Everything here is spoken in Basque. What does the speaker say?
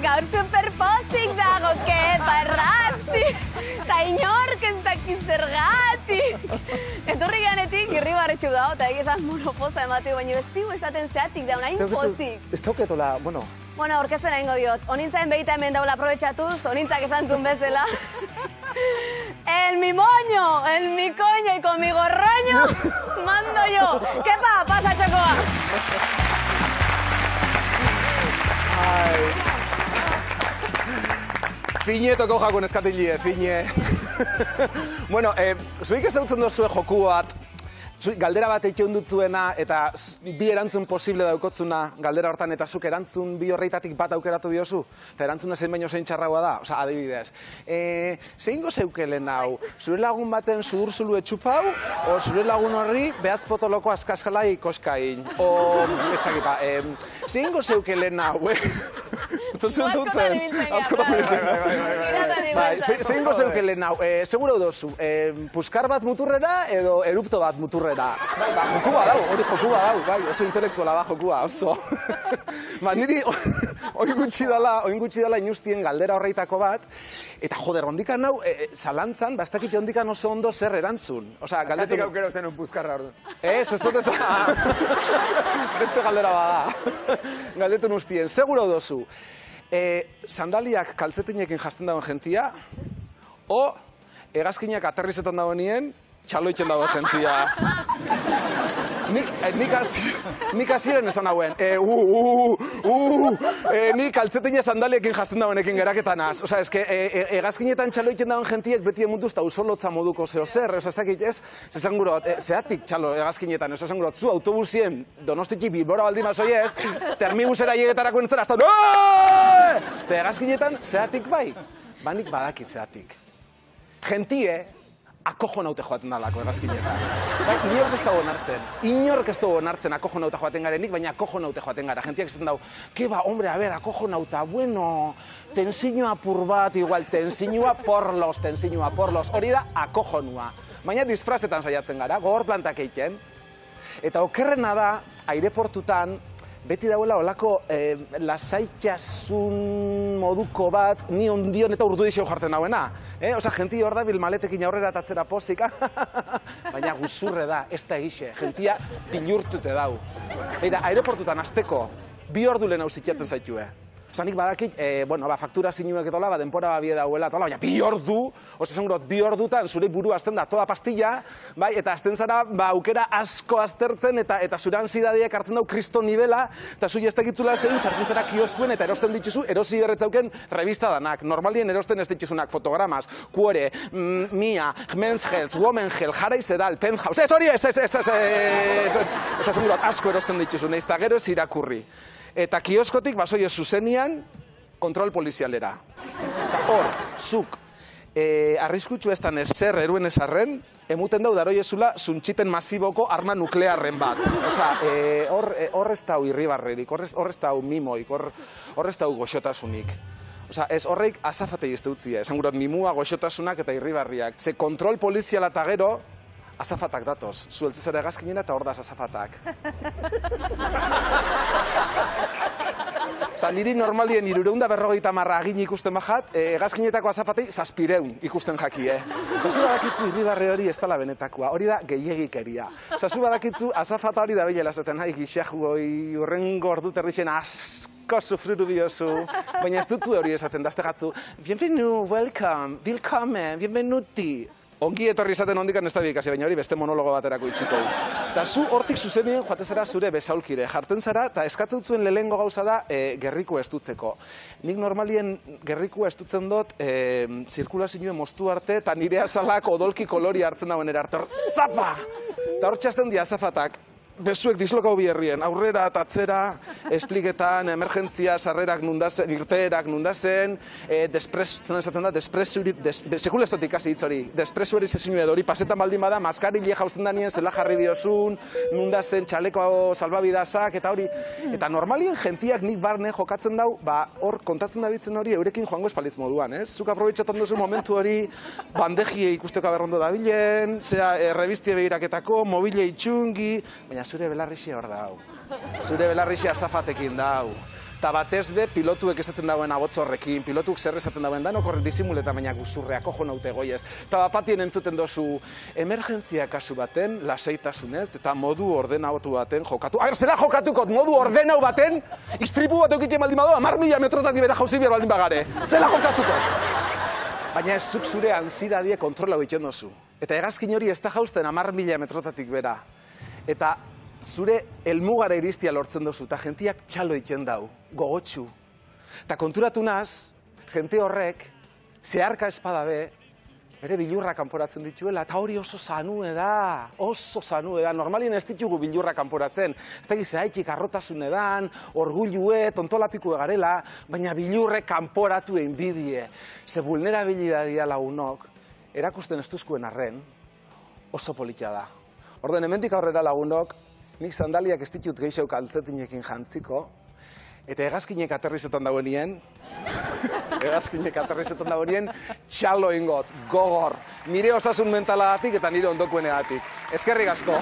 gaur superpozik dago, keparrasti, eta inork ez dakiz zergatik. Etorri ganetik, irribarretxu dago, eta esan monopoza emateu, baina ez digu esaten zeatik dauna, hain pozik. Ez dauketola, bueno... Bueno, orkestera ingo diot. Onintzaen behita hemen daula aprobetxatuz, onintzak esan zuen bezala. El mi moño, el mi coño y con mi gorroño mando yo. Kepa, pasa, Txokoa. Fine toko jako neskatilie, fine. Bueno, zuik ez dautzen dozue joku bat, galdera bat eitxeun dutzuena eta bi erantzun posible daukotzuna galdera hortan eta zuk erantzun bi horreitatik bat aukeratu biozu? Eta erantzuna zein baino zein txarragoa da? Osa, adibidez. Zein gozeukelen hau? Zure lagun baten sudurzulu etxupau? O zure lagun horri behatz potoloko askaskalai koskain? O, ez dakipa, zein gozeukelen hau, zein gozeukelen hau? Seguro dozu, puskar bat muturrera edo erupto bat muturrera? Joku bat dau, hori joku bat dau, bai, oso intelektuala da jokua, oso. Niri, oin gutxi dala inustien galdera horreitako bat, eta joder, ondikan hau, zalantzan, bastakit ondikan oso ondo zer erantzun. Zatik aukero zen un puzkarra ordu. Ez dut ez... Beste galdera bada. Galdetun ustien, seguro dozu, sandaliak kaltzetinekin jasten dagoen jentia, o hegazkinak aterrizetan dagoenien, txaloitzen dagoen jentia. Nik hasieran esan hauen, nik kaltzetine sandaliekin jasten dagoenekin geraketanaz. Osa, eske, hegazkinetan txaloitzen dagoen jentiek beti emutuz eta usolotza moduko zeo zer. Osa, ez dakit ez, zesan gurot, zeatik txalo hegazkinetan, esan gurot, zu autobusien donostiki Bilbora baldin bazoi ez, termibusera llegetarako entzera, hasta eta hegazkinetan zeatik bai, banik badakit zeatik. Gentie, akojo naute joaten dalako hegazkinetan. Inork ez dugu onartzen akojo naute joaten garenik, baina akojo naute joaten gara. Gentiak esaten dau, keba, hombre, a ver, akojo nauta, bueno, tensiño apur bat, igual, tensiñoa porlos, hori da akojonua. Baina disfrazetan saiatzen gara, gogor plantak eiken. Eta okerrena da, aireportutan, beti dauela olako lasaitasun moduko bat, ni ondion eta urdudixo jartzen dauena. Osa, genti hor da bil maletekin aurrera atatzera pozik, baina guzurre da, ez da egixe, gentia pilurtute dau. Eta, aireportutan azteko, 2 ordu lehen hau zitxatzen zaitue. Osa, nik badakit, faktura zinuek etola, denpora babie dauela, baina 2 ordu, osa esan gurot, 2 ordutan zure buru azten da toda pastilla, eta azten zara aukera asko aztertzen, eta zure ansiedadiak hartzen dau kristo nivela, eta zui ez dakitzula zein, sartzen zara kioskuen, eta erosten ditzuzu, erosi berretzauken revista danak. Normalien erosten ez ditzuzunak fotogramas, Quore, Mia, Men's Health, Women Health, Jaraiz edal, Penthouse, ez hori ez, esan gurot, asko erosten ditzuzu, neiz, eta gero ez irakurri. Eta kioskotik basoio zuzenian kontrol polizialera. Hor, zuk, arriskutsu estan ezer eruen ezarren, emuten dau daroiezula zuntxipen masiboko arma nuklearren bat. Hor ez dau irribarrerik, hor ez dau mimoik, hor ez dau goxotasunik. Ez horreik azafatei ez dutzia, esan gurot mimua, goxotasunak eta irribarriak. Ze kontrol poliziala eta gero, azafatak datoz, zueltzezera hegazkinena eta hor daz azafatak. Niri normalien 350 agin ikusten bajat, hegazkinetako azafatei 700 ikusten jakie. Zu badakitzu irribarre hori ez dela benetakoa, hori da gehiagikeria. Zu badakitzu azafata hori da bilela zaten, gixahu hori urrengo ordu terrixen asko sufriru biozu, baina ez dutzu hori esaten daztegatzu, bienvenu, welcome, willkommen, bienvenuti. Ongi etorri izaten ondikan ez da bikasi, baina hori beste monologo baterako itxiko. Eta zu hortik zuzenien joaten zara zure besaulkire. Jartzen zara eta eskatzen zuen lehengo gauza da gerriku estutzeko. Nik normalien gerriku estutzen dut zirkulazioen moztu arte eta nire azalak odolki kolori hartzen dauen erarte. Zapa! Eta hor txasten di azafatak. Bezuek dislokau biherrien, aurrera eta atzera, espliketan, emergentzia, sarrerak nundazen, irteerak nundazen, sekul ez dut ikasi hitz hori, despresueri zezinu edo hori, pasetan baldin bada, maskarile jausten danien, zela jarri biozun, nundazen, txaleko salbabidazak, eta hori. Eta normalien gentiak nik barne jokatzen dau, hor kontatzen dabitzen hori eurekin joango espalitz moduan, ez? Zuk aprobetxatan duzu momentu hori, bandejie ikusteko aberrondo dabilen, revistie behiraketako, mobile itxungi, baina zure belarrixia hor dau. Zure belarrixia azafatekin dau. eta batez be pilotuek esaten dauen abotz horrekin, pilotuk zer esaten dauen danok horren disimuleta baina guzurreak, ojo naute goiez. Eta bapatien entzuten dozu, emergentzia kasu baten, lasaitasunez, eta modu ordenatu baten jokatu. Zera jokatukot, modu ordenau baten, istripu bat eukike baldin badu, 10.000 metrotatik bera jauzi behar baldin bagare. Zera jokatukot. Baina ez zuk zure ansiedadie kontrola egiten dozu. Eta hegazkin hori ez da jausten 10.000 metrotatik bera. Eta zure helmugara iristia lortzen dozu, eta jentiak txalo egiten dau, gogotxu. Eta konturatu naz, jente horrek, zeharka espada be, bere bilurra kanporatzen dituela, eta hori oso zanue da, Normalien ez ditugu bilurra kanporatzen. Ez da gizaitik arrotasun edan, orgullue, tontolapiku egarela, baina bilurre kanporatu egin bidie. Ze vulnerabilidadia lagunok, erakusten ez duzkuen arren, oso politia da. Orden, hemendik aurrera lagunok, nik sandaliak ez ditut geixeuk altzetinekin jantziko, eta hegazkinek aterrizetan dagoenien, txalo ingot, gogor, nire osasun mentalagatik eta nire ondokuenegatik. Eskerrik asko.